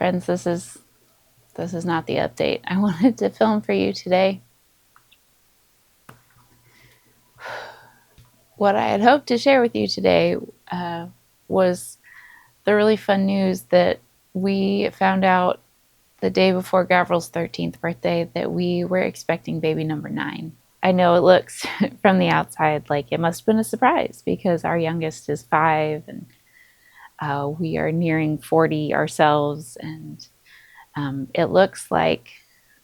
Friends, this is not the update I wanted to film for you today. What I had hoped to share with you today was the really fun news that we found out the day before Gavrel's 13th birthday that we were expecting baby number 9. I know it looks from the outside like it must have been a surprise because our youngest is 5 and we are nearing 40 ourselves, and it looks like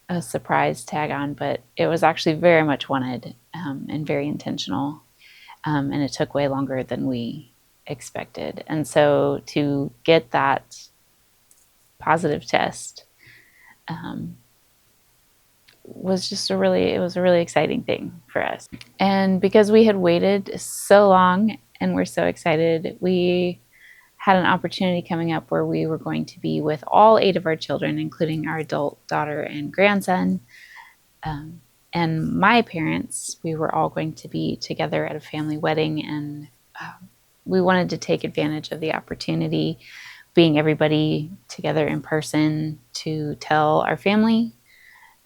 a surprise tag on, but it was actually very much wanted and very intentional, and it took way longer than we expected. And so to get that positive test was a really exciting thing for us. And because we had waited so long and we're so excited, we had an opportunity coming up where we were going to be with all 8 of our children, including our adult daughter and grandson, and my parents. We were all going to be together at a family wedding, and we wanted to take advantage of the opportunity, being everybody together in person, to tell our family.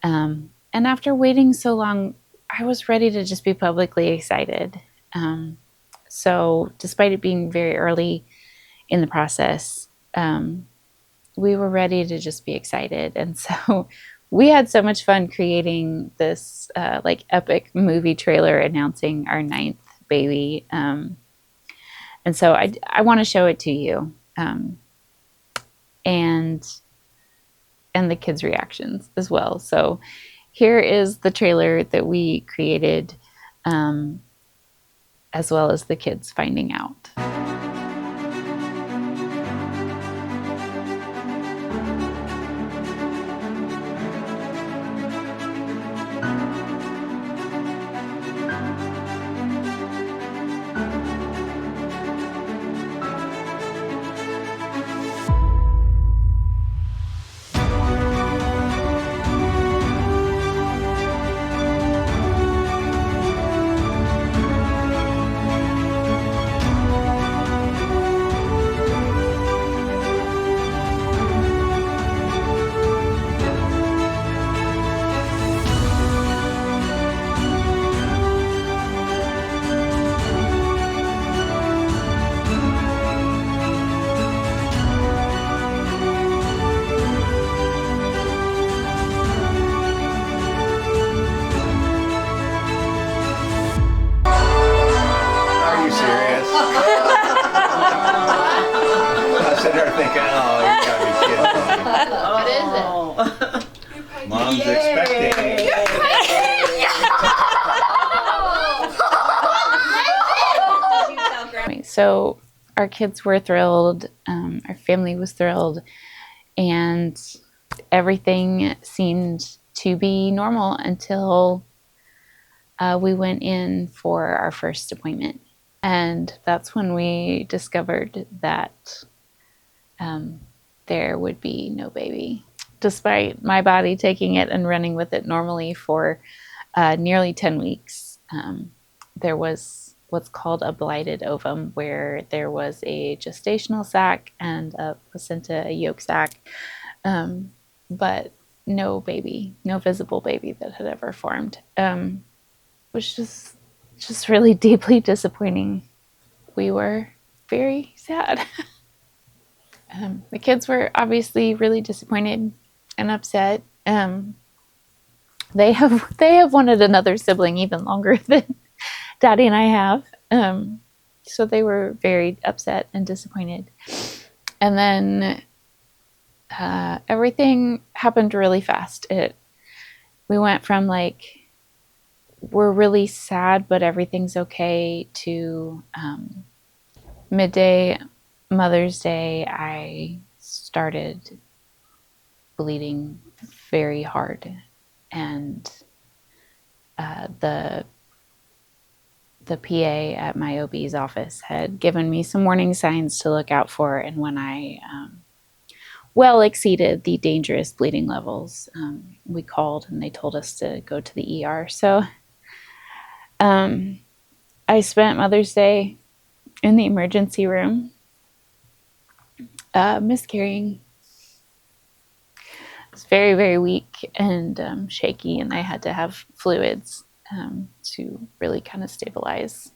And after waiting so long, I was ready to just be publicly excited. So despite it being very early in the process, we were ready to just be excited. And so we had so much fun creating this epic movie trailer announcing our 9th baby. And so I want to show it to you, and the kids' reactions as well. So here is the trailer that we created, as well as the kids finding out. Mom's expecting. So our kids were thrilled, our family was thrilled, and everything seemed to be normal until we went in for our first appointment. And that's when we discovered that there would be no baby. Despite my body taking it and running with it normally for nearly 10 weeks, there was what's called a blighted ovum, where there was a gestational sac and a placenta, a yolk sac, but no baby, no visible baby that had ever formed. It was just really deeply disappointing. We were very sad. The kids were obviously really disappointed and upset. They have wanted another sibling even longer than Daddy and I have. So they were very upset and disappointed. And then everything happened really fast. We went from we're really sad, but everything's okay, to midday, Mother's Day, I started bleeding very hard, and the PA at my OB's office had given me some warning signs to look out for, and when I well exceeded the dangerous bleeding levels, we called and they told us to go to the ER. So I spent Mother's Day in the emergency room, miscarrying was very, very weak and shaky, and I had to have fluids to really kind of stabilize.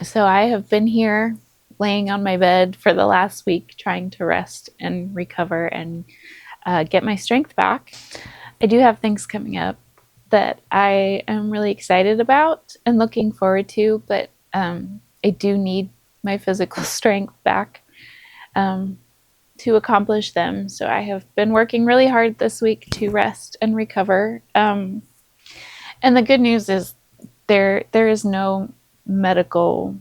So I have been here laying on my bed for the last week trying to rest and recover and get my strength back. I do have things coming up that I am really excited about and looking forward to, but I do need my physical strength back to accomplish them. So I have been working really hard this week to rest and recover. And the good news is there is no medical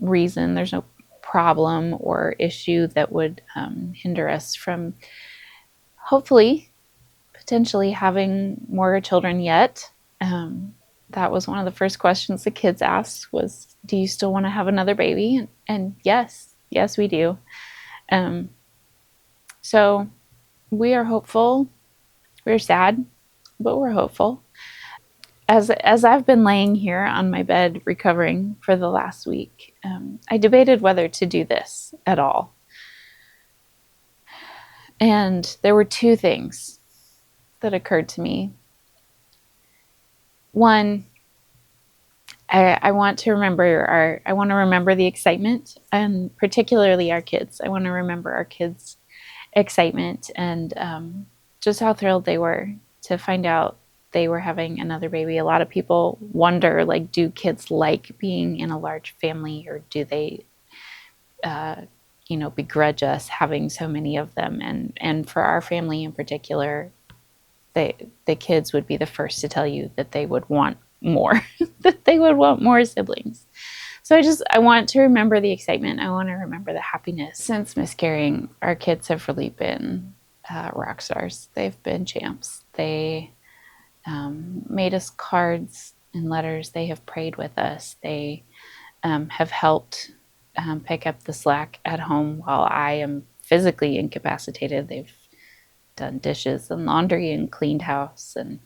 reason, there's no problem or issue that would hinder us from hopefully potentially having more children yet. That was one of the first questions the kids asked was, do you still want to have another baby? And yes, we do. So we are hopeful. We're sad, but we're hopeful. As I've been laying here on my bed recovering for the last week, I debated whether to do this at all. And there were two things that occurred to me. One, I want to remember the excitement, and particularly our kids. I want to remember our kids' excitement and just how thrilled they were to find out they were having another baby. A lot of people wonder, like, do kids like being in a large family, or do they, begrudge us having so many of them? And for our family in particular, the kids would be the first to tell you that they would want more, that they would want more siblings. So I want to remember the excitement. I want to remember the happiness. Since miscarrying, our kids have really been rock stars. They've been champs. They made us cards and letters. They have prayed with us. They have helped pick up the slack at home while I am physically incapacitated. They've done dishes and laundry and cleaned house and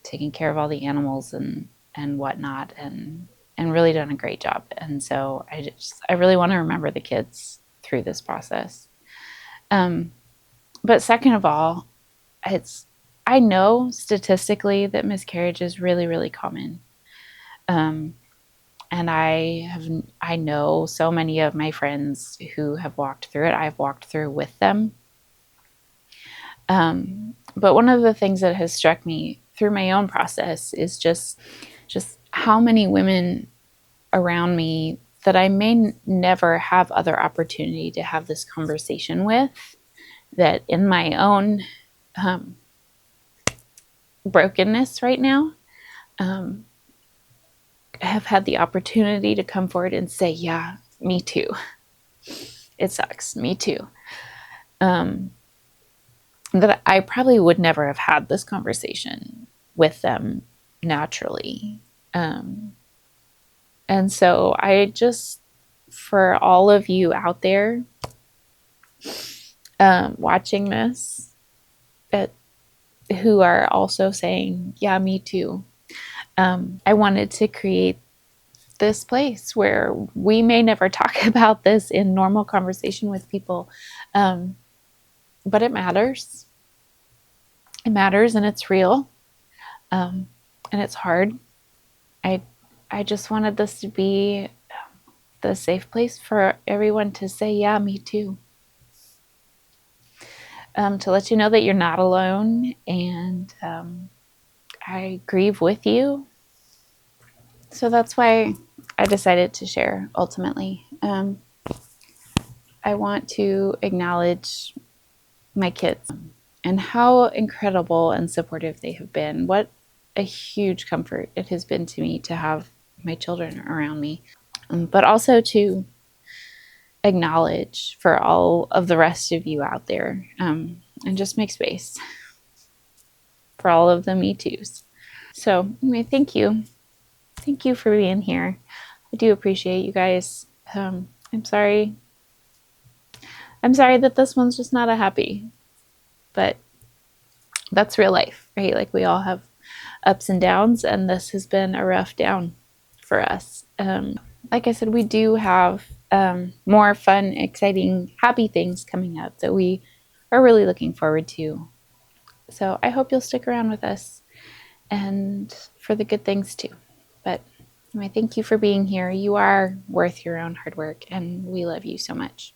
taken care of all the animals and whatnot, and really done a great job. And so I really want to remember the kids through this process. But second of all, I know statistically that miscarriage is really, really common. And I know so many of my friends who have walked through it. I've walked through with them. But one of the things that has struck me through my own process is just how many women around me that I may never have other opportunity to have this conversation with, that in my own brokenness right now, have had the opportunity to come forward and say, yeah, me too. It sucks. Me too. That I probably would never have had this conversation with them naturally. And so I just, for all of you out there watching this, who are also saying, yeah, me too. I wanted to create this place where we may never talk about this in normal conversation with people, but it matters. It matters, and it's real, and it's hard. I just wanted this to be the safe place for everyone to say, yeah, me too. To let you know that you're not alone, and I grieve with you. So that's why I decided to share ultimately. I want to acknowledge my kids and how incredible and supportive they have been. What a huge comfort it has been to me to have my children around me, but also to acknowledge for all of the rest of you out there, and just make space for all of the me too's. So thank you. Thank you for being here. I do appreciate you guys. I'm sorry that this one's just not a happy, but that's real life, right? Like, we all have ups and downs, and this has been a rough down for us. Like I said, we do have more fun, exciting, happy things coming up that we are really looking forward to. So I hope you'll stick around with us and for the good things too. But anyway, thank you for being here. You are worth your own hard work, and we love you so much.